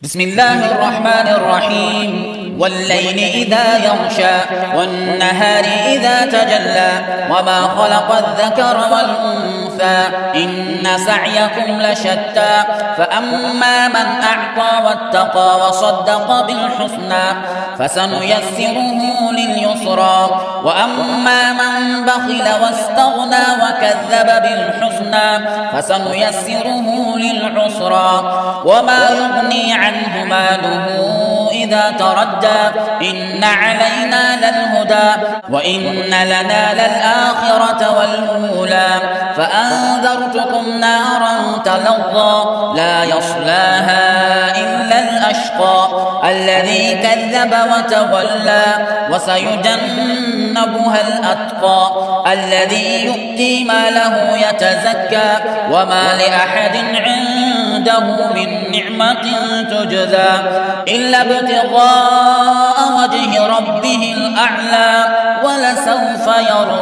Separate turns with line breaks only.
بسم الله الرحمن الرحيم والليل إذا يغشى والنهار إذا تجلى وما خلق الذكر والأنثى إن سعيكم لشتى فأما من أعطى واتقى وصدق بالحسنى فسنيسره لليسرى وأما من بخل واستغنى وكذب بالحسنى فسنيسره للعسرى وما يغني عنه ماله إذا تردى إن علينا للهدى وإن لنا للآخرة والأولى فأنذرتكم نارا تلظى لا يصلاها إلا الأشقى الذي كذب وتولى وسيجنبها الأتقى الذي يؤتي ماله يتزكى وما لأحد عنده من نعمة تجزى إلا ابتغاء وجه ربه الأعلى ولسوف يرضى.